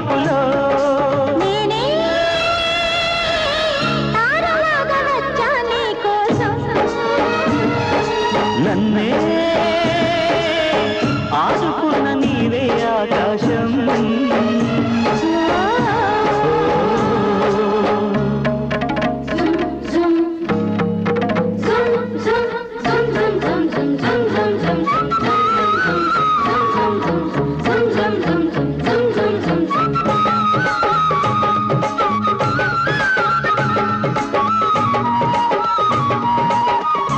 వలపులో నేనే తారలాగా వచ్చా నీ కోసం నన్నే ఆదుకున్న నీవే ఆకాశం జుమ్ జుమ్ జుమ్ జుమ్